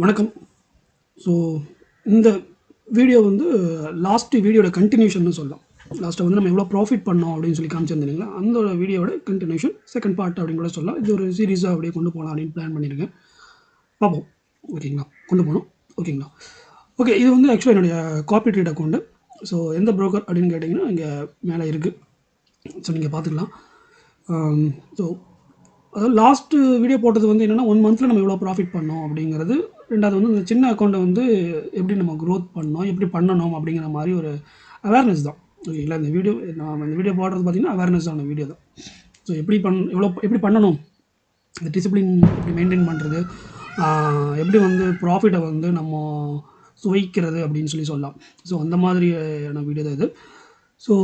வணக்கம். ஸோ இந்த வீடியோ வந்து லாஸ்ட் வீடியோட கண்டினியூஷன்னு சொல்லலாம். லாஸ்ட்டாக வந்து நம்ம எவ்வளோ ப்ராஃபிட் பண்ணோம் அப்படின்னு சொல்லி காமிச்சிருந்தீங்களா, அந்த வீடியோட கண்டினியூஷன் செகண்ட் பார்ட் அப்படின்னு கூட சொல்லலாம். இது ஒரு சீரீஸாக அப்படியே கொண்டு போகலாம் அப்படின்னு பிளான் பண்ணியிருக்கேன். பார்ப்போம். ஓகேங்களா, கொண்டு போகணும். ஓகேங்களா. ஓகே, இது வந்து ஆக்சுவலாக என்னுடைய காப்பி ட்ரேட் அக்கௌண்ட்டு. ஸோ எந்த ப்ரோக்கர் அப்படின்னு கேட்டிங்கன்னா இங்கே மேலே இருக்குது. ஸோ நீங்கள் பார்த்துக்கலாம். ஸோ அதாவது லாஸ்ட்டு வீடியோ போட்டது வந்து என்னென்னா 1 மந்த்தில் நம்ம எவ்வளோ ப்ராஃபிட் பண்ணோம் அப்படிங்கிறது. ரெண்டாவது வந்து இந்த சின்ன அக்கௌண்ட்டை வந்து எப்படி நம்ம க்ரோத் பண்ணோம், எப்படி பண்ணணும் அப்படிங்கிற மாதிரி ஒரு அவேர்னஸ் தான். ஓகேங்களா. இந்த வீடியோ நான் இந்த வீடியோ போடுறது பார்த்திங்கன்னா அவேர்னஸான வீடியோ தான். ஸோ எப்படி பண்ணணும், இந்த டிசிப்ளின் எப்படி மெயின்டைன் பண்ணுறது, எப்படி வந்து ப்ராஃபிட்டை வந்து நம்ம சுவைக்கிறது அப்படின்னு சொல்லலாம். ஸோ அந்த மாதிரியான வீடியோ தான் இது. ஸோ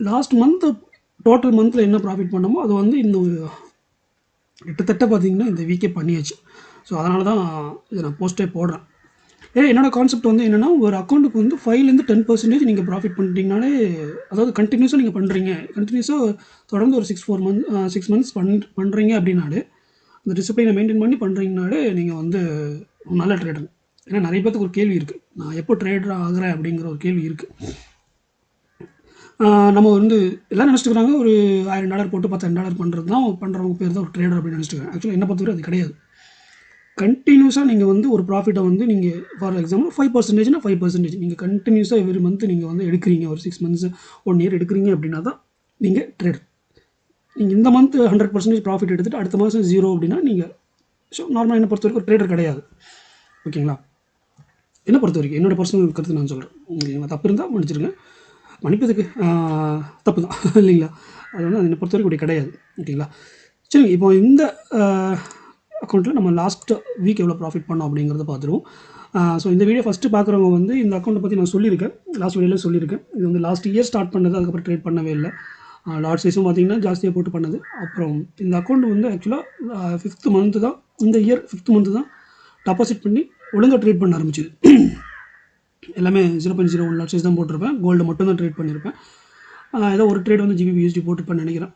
லாஸ்ட் மந்த்து டோட்டல் மந்த்தில் என்ன ப்ராஃபிட் பண்ணோமோ அது வந்து இந்த கிட்டத்தட்ட பார்த்திங்கன்னா இந்த வீக்கே பண்ணியாச்சு. ஸோ அதனால தான் இதை நான் போஸ்ட்டே போடுறேன். என்னோடய கான்செப்ட் வந்து என்னென்னா, ஒரு அக்கௌண்ட்டுக்கு வந்து 5லேருந்து 10% நீங்கள் ப்ராஃபிட் பண்ணிட்டீங்கனாலே, அதாவது கண்டினியூஸாக நீங்கள் பண்ணுறீங்க, கண்டினியூஸாக தொடர்ந்து ஒரு 6 மந்த்ஸ் பண்ணுறீங்க அப்படின்னாலே, அந்த டிசிப்ளினை மெயின்டைன் பண்ணி பண்ணுறீங்கனாலே நீங்கள் வந்து நல்ல ட்ரேடர். ஏன்னா நிறைய பேருக்கு ஒரு கேள்வி இருக்குது, நான் எப்போ ட்ரேடர் ஆகிறேன் அப்படிங்கிற ஒரு கேள்வி இருக்குது. நம்ம வந்து எல்லாம் நினச்சிட்டுருக்காங்க, ஒரு $1000 போட்டு $10,000 பண்ணுறது தான் பண்ணுறவங்க பேர் தான் ஒரு ட்ரேடர் அப்படின்னு நினச்சிட்டுருக்காங்க. ஆக்சுவலாக என்ன பொறுத்தவரை அது கிடையாது. கண்டினியூஸாக நீங்கள் வந்து ஒரு ப்ராஃபிட்டை வந்து நீங்கள் ஃபார் எக்ஸாம்பிள் 5%னா 5% நீங்கள் கண்டினியூஸாக எவ்ரி மந்த் நீங்கள் வந்து எடுக்கிறீங்க, ஒரு 6 மந்த்ஸ் 1 இயர் எடுக்கிறீங்க அப்படின்னா தான் நீங்கள் ட்ரேடர். நீங்கள் இந்த மந்த் 100% ப்ராஃபிட் எடுத்துகிட்டு அடுத்த மாதம் 0 அப்படின்னா நீங்கள் ஸோ நார்மலாக என்னை பொறுத்த வரைக்கும் ஒரு ட்ரேடர் கிடையாது. ஓகேங்களா. என்னை பொறுத்த வரைக்கும் என்னோடய பர்சனல் கருத்து நான் சொல்கிறேன். ஓகேங்களா. தப்பு இருந்தால் மன்னிச்சிருங்க, மன்னிப்பதுக்கு தப்பு தான் இல்லைங்களா. அது வந்து என்னை பொறுத்த வரைக்கும் அப்படி கிடையாது. ஓகேங்களா. சரிங்க, இப்போ இந்த அக்கௌண்ட்டில் நம்ம லாஸ்ட் வீக் எவ்வளோ ப்ராஃபிட் பண்ணோம் அப்படிங்கிறத பார்த்துருவோம். ஸோ இந்த வீடியோ ஃபஸ்ட்டு பார்க்குறவங்க வந்து இந்த அக்கௌண்ட்டை பற்றி நான் சொல்லியிருக்கேன், லாஸ்ட் வீடியோவில் சொல்லியிருக்கேன். இது வந்து லாஸ்ட் இயர் ஸ்டார்ட் பண்ணது, அதுக்கப்புறம் ட்ரேட் பண்ணவே இல்லை. லாட் சைஸும் பார்த்திங்கன்னா ஜாஸ்தியாக போட்டு பண்ணது. அப்புறம் இந்த அக்கௌண்ட் வந்து ஆக்சுவலாக 5th மந்த்து தான், இந்த இயர் 5th மந்த்து தான் டெபாசிட் பண்ணி ஒழுங்காக ட்ரேட் பண்ண ஆரம்பிச்சிது. எல்லாமே 0.01 லாட் சைஸ் தான் போட்டிருப்பேன், கோல்டு மட்டும் தான் ட்ரேட் பண்ணியிருப்பேன். ஏதோ ஒரு ட்ரேட் வந்து GBP/USD போட்டுருப்பேன்னு நினைக்கிறேன்.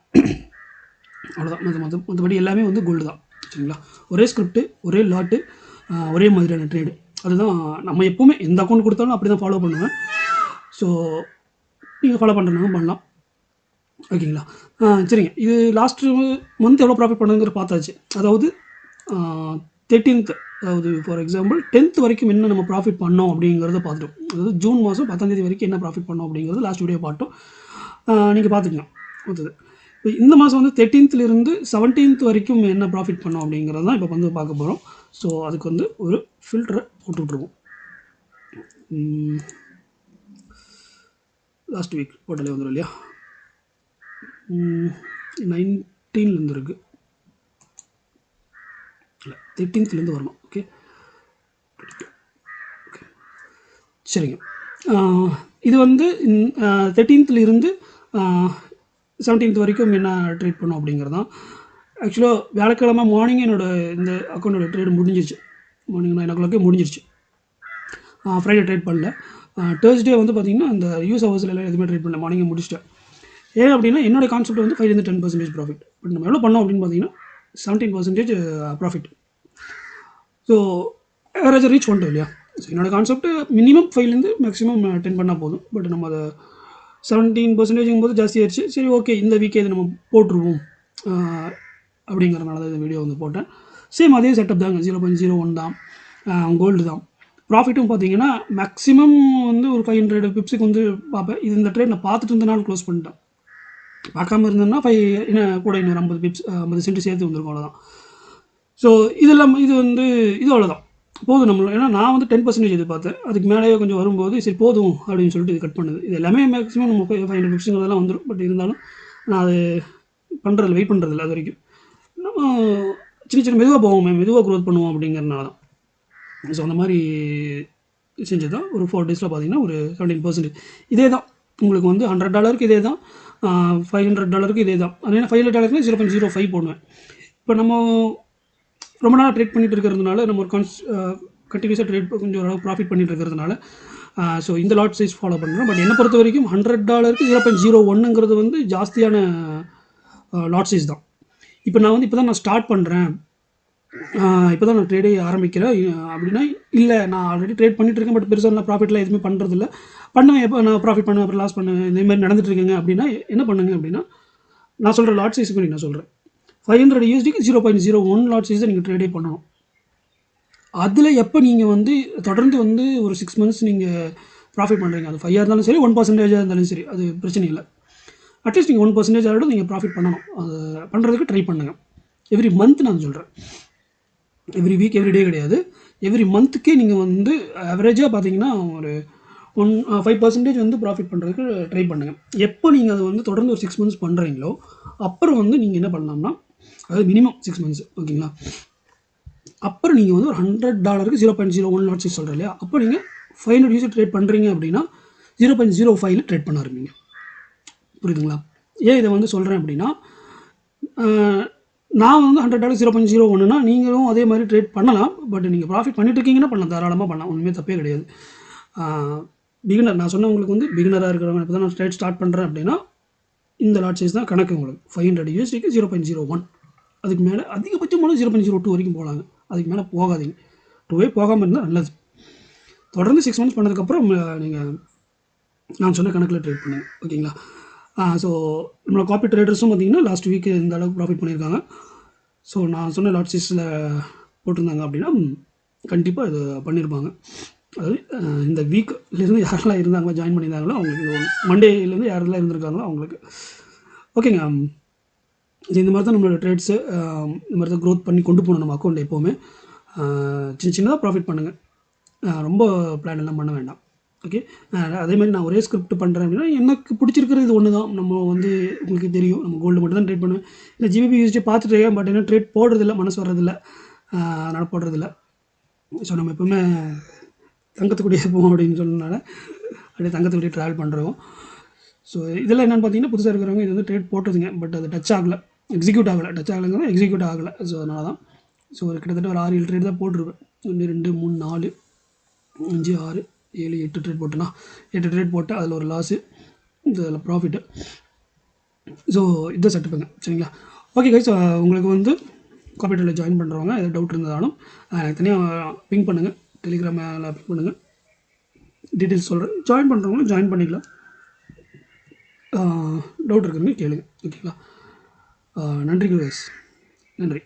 அவ்வளோதான். மற்றபடி எல்லாமே வந்து கோல்டு தான். சரிங்களா. ஒரே ஸ்கிரிப்ட்டு, ஒரே லாட்டு, ஒரே மாதிரியான ட்ரேடு. அதுதான் நம்ம எப்போவுமே எந்த அக்கௌண்ட் கொடுத்தாலும் அப்படி தான் ஃபாலோ பண்ணுவேன். ஸோ நீங்கள் ஃபாலோ பண்ணுறதுனாலும் பண்ணலாம். ஓகேங்களா. சரிங்க, இது லாஸ்ட்டு மந்த் எவ்வளோ ப்ராஃபிட் பண்ணுங்கிற பார்த்தாச்சு. அதாவது 13th, அதாவது ஃபார் எக்ஸாம்பிள் 10th வரைக்கும் என்ன நம்ம ப்ராஃபிட் பண்ணோம் அப்படிங்கிறத பார்த்துட்டோம். அதாவது ஜூன் மாதம் 10ஆம் தேதி வரைக்கும் என்ன ப்ராஃபிட் பண்ணோம் அப்படிங்கிறது லாஸ்ட் வீடியோ பார்த்தோம். நீங்கள் பார்த்துக்கலாம். அடுத்தது இப்போ இந்த மாதம் வந்து 13th to 17th வரைக்கும் என்ன ப்ராஃபிட் பண்ணோம் அப்படிங்கிறது தான் இப்போ வந்து பார்க்க போகிறோம். ஸோ அதுக்கு வந்து ஒரு ஃபில்டரை போட்டுவிட்ருவோம். லாஸ்ட் வீக் போட்டாலே வந்துடும் இல்லையா. 19 இருக்குது, இல்லை 13th வரணும். ஓகே, சரிங்க. இது வந்து 13th to 17th வரைக்கும் என்ன ட்ரேட் பண்ணோம் அப்படிங்கிறது தான். ஆக்சுவலாக வியாழக்கிழமை மார்னிங் என்னோடய இந்த அக்கௌண்ட்டோட ட்ரேட் முடிஞ்சிருச்சு. மார்னிங் 9 o'clock முடிஞ்சிருச்சு. ஃப்ரைடே ட்ரேட் பண்ணல. தேர்ஸ்டே வந்து பார்த்திங்கன்னா அந்த யூஸ் ஹவர்ஸில் எல்லாம் எதுவுமே ட்ரேட் பண்ணல, மார்னிங்கே முடிச்சிட்டேன். ஏன் அப்படின்னா என்னோடய கான்செப்ட் வந்து 5லேருந்து 10% ப்ராஃபிட். பட் நம்ம எவ்வளோ பண்ணோம் அப்படின்னு பார்த்தீங்கன்னா 17% ப்ராஃபிட். ஸோ ஆவரேஜாக ரீச் பண்ணிட்டோம் இல்லையா. ஸோ என்னோடய கான்செப்ட் மினிமம் 5லேருந்து மேக்ஸிமம் 10 பண்ணால் போதும். பட் நம்ம அதை 17% போது ஜாஸ்தி ஆயிடுச்சு. சரி, ஓகே, இந்த வீக்கே இது நம்ம போட்டுருவோம் அப்படிங்கிறனால தான் இந்த வீடியோ வந்து போட்டேன். சேம் அதே செட்டப் தாங்க, 0.01 தான், கோல்டு தான். ப்ராஃபிட்டும் பார்த்தீங்கன்னா மேக்ஸிமம் வந்து ஒரு 500 பிப்ஸுக்கு வந்து பார்ப்பேன். இது இந்த ட்ரேட் நான் பார்த்துட்டு இருந்தனால க்ளோஸ் பண்ணிட்டேன். பார்க்காம இருந்தேன்னா கூட இன்னொரு 50 பிப்ஸ் 50 சென்ட் சேர்த்து வந்துருக்கும், அவ்வளோதான். ஸோ இதெல்லாம் இது அவ்வளோதான் போதும் நம்மள. ஏன்னா நான் வந்து 10% எதிர்பார்த்தேன், அதுக்கு மேலேயே கொஞ்சம் வரும்போது சரி போதும் அப்படின்னு சொல்லிட்டு இது கட் பண்ணுது. இது எல்லாமே மேக்ஸிமம் நம்ம 500 பிப்ஸுங்கிறதெல்லாம் வந்துடும். பட் இருந்தாலும் நான் அது பண்ணுறதில்ல, வெயிட் பண்ணுறதில்ல. அது வரைக்கும் நம்ம சின்ன மெதுவாக போவோம், மெதுவாக க்ரோத் பண்ணுவோம் அப்படிங்கிறதுனால தான். ஸோ அந்த மாதிரி செஞ்சது தான். ஒரு 4 days பார்த்தீங்கன்னா ஒரு 17%. இதே தான் உங்களுக்கு வந்து $100 இதே தான், $500 இதே தான். அதனால் $500 0.05 போடுவேன். இப்போ நம்ம ரொம்ப நாள் ட்ரேட் பண்ணிட்டு இருக்கிறதுனால, நம்ம ஒரு கண்டினியூஸாக ட்ரேட் கொஞ்சம் ஓரளவு ப்ராஃபிட் பண்ணிட்டு இருக்கிறதுனால ஸோ இந்த லாட் சைஸ் ஃபாலோ பண்ணுறோம். பட் என்னை பொறுத்த வரைக்கும் $100 0.01 வந்து ஜாஸ்தியான லாட் சைஸ் தான். இப்போ நான் வந்து இப்போ தான் நான் ஸ்டார்ட் பண்ணுறேன், இப்போ தான் நான் ட்ரேடே ஆரம்பிக்கிறேன் அப்படின்னா, இல்லை நான் ஆல்ரெடி ட்ரேட் பண்ணிட்டுருக்கேன், பட் பெருசாக நான் ப்ராஃபிட்லாம் எதுவுமே பண்ணுறதில்ல, பண்ணுவேன் எப்போ நான் ப்ராஃபிட் பண்ணுவேன் அப்புறம் லாஸ் பண்ணுவேன், இதேமாதிரி நடந்துட்டுருக்குங்க அப்படின்னா என்ன பண்ணுங்க அப்படின்னா, நான் சொல்கிற லாட் சைஸ் பண்ணி நான் சொல்கிறேன், 500 USDக்கு 0.01 லாட் சைஸை நீங்கள் ட்ரேடே பண்ணணும். அதில் எப்போ நீங்கள் வந்து தொடர்ந்து வந்து ஒரு 6 months நீங்கள் ப்ராஃபிட் பண்ணுறீங்க, அது 5 இருந்தாலும் சரி 1% இருந்தாலும் சரி, அது பிரச்சனை இல்லை. அட்லீஸ்ட் நீங்கள் 1% ஆகிடும் நீங்கள் ப்ராஃபிட் பண்ணணும். அது பண்ணுறதுக்கு ட்ரை பண்ணுங்கள். எவ்ரி மந்த் நான் சொல்கிறேன், எவ்ரி வீக் எவ்ரி டே கிடையாது, எவ்ரி மந்த்துக்கே நீங்கள் வந்து ஆவரேஜாக பார்த்தீங்கன்னா ஒரு 5% வந்து ப்ராஃபிட் பண்ணுறதுக்கு ட்ரை பண்ணுங்கள். எப்போ நீங்கள் அதை வந்து தொடர்ந்து ஒரு 6 months பண்ணுறீங்களோ அப்புறம் வந்து நீங்கள் என்ன பண்ணலாம்னா, அதாவது மினிமம் 6 months ஓகேங்களா, அப்புறம் நீங்கள் வந்து ஒரு $100க்கு 0.01 லாட் சைஸ் சொல்கிறேன் இல்லையா, அப்போ நீங்கள் 500 USD ட்ரேட் பண்ணுறீங்க அப்படின்னா 0.05 ட்ரேட் பண்ண ஆரம்பிங்க. புரியுதுங்களா? ஏன் இதை வந்து சொல்கிறேன் அப்படின்னா, நான் வந்து $100 0.01னா நீங்களும் அதே மாதிரி ட்ரேட் பண்ணலாம், பட் நீங்கள் ப்ராஃபிட் பண்ணிட்டு இருக்கீங்கன்னா பண்ணலாம், தாராளமாக பண்ணலாம், ஒன்றுமே தப்பே கிடையாது. பிகினர் நான் சொன்னவங்களுக்கு வந்து பிகினராக இருக்கிறவங்க இப்போ தான் நான் ட்ரேட் ஸ்டார்ட் பண்ணுறேன் அப்படின்னா இந்த லாட் சைஸ் தான் கணக்கு உங்களுக்கு. 500 USDக்கு 0.01, அதுக்கு மேலே அதிகபட்சம் போனால் 0.02 வரைக்கும் போகலாங்க, அதுக்கு மேலே போகாதீங்க. 2வே போகாமல் இருந்தால் நல்லது. தொடர்ந்து 6 months பண்ணதுக்கப்புறம் நீங்கள் நான் சொன்ன கணக்கில் ட்ரேட் பண்ணுங்கள் ஓகேங்களா. ஸோ நம்மளோட காப்பி ட்ரேடர்ஸும் பார்த்திங்கன்னா லாஸ்ட் வீக் இந்த அளவுக்கு ப்ராஃபிட் பண்ணியிருக்காங்க. ஸோ நான் சொன்ன லாட் சைஸில் போட்டிருந்தாங்க அப்படின்னா கண்டிப்பாக இது பண்ணியிருப்பாங்க. அதாவது இந்த வீக்லேருந்து யாரெல்லாம் இருந்தாங்களோ ஜாயின் பண்ணியிருந்தாங்களோ அவங்களுக்கு, மண்டேலேருந்து யாரெல்லாம் இருந்திருக்காங்களோ அவங்களுக்கு ஓகேங்க. இந்த மாதிரி தான் நம்மளோட ட்ரேட்ஸு இந்த மாதிரி தான் க்ரோத் பண்ணி கொண்டு போகணும் நம்ம அக்கௌண்ட். எப்போவுமே சின்ன சின்னதாக ப்ராஃபிட் பண்ணுங்கள், ரொம்ப பிளான் எல்லாம் பண்ண வேண்டாம். ஓகே, அதேமாதிரி நான் ஒரே ஸ்கிரிப்ட் பண்ணுறேன் அப்படின்னா எனக்கு பிடிச்சிருக்கிறது இது ஒன்று தான். நம்ம வந்து உங்களுக்கு தெரியும் நம்ம கோல்டு மட்டும் தான் ட்ரேட் பண்ணுவேன், இல்லை ஜிபிபி யூஸ்டே பார்த்துட்டு இருக்கேன், பட் என்ன ட்ரேட் போடுறதில்ல, மனசு வர்றதில்ல, அதனால் போடுறதில்ல. ஸோ நம்ம எப்போவுமே தங்கத்துக்குடியே போவோம் அப்படின்னு சொன்னனால அப்படியே தங்கத்துக்குடியே ட்ராவல் பண்ணுறோம். ஸோ இதெல்லாம் என்னென்னு பார்த்தீங்கன்னா புதுசாக இருக்கிறவங்க இது வந்து ட்ரேட் போட்டதுங்க, பட் அது டச் ஆகலை, எக்ஸிக்யூட் ஆகலை, டச் ஆகலைங்கிறது எக்ஸிக்யூட் ஆகலை. ஸோ அதனால தான். ஸோ ஒரு கிட்டத்தட்ட ஒரு 6-7 ட்ரேட் தான் போட்டிருப்பேன். 1 2 3 4 5 6 7 8 ட்ரேட் போட்டேன்னா 8 ட்ரேட் போட்டால் அதில் ஒரு லாஸு, இதில் ப்ராஃபிட்டு. ஸோ இதை செட்டுப்புங்க சரிங்களா. ஓகே கைஸ், உங்களுக்கு வந்து காப்பீட்டில் ஜாயின் பண்ணுறவங்க எதாவது டவுட் இருந்தாலும் எனக்கு தனியாக பிங் பண்ணுங்கள், டெலிகிராமில் பிங் பண்ணுங்கள், டீட்டெயில்ஸ் சொல்கிறேன். ஜாயின் பண்ணுறவங்களும் ஜாயின் பண்ணிக்கலாம், டவுட் இருக்குன்னு கேளுங்க ஓகேங்களா. நன்றி கைஸ், நன்றி.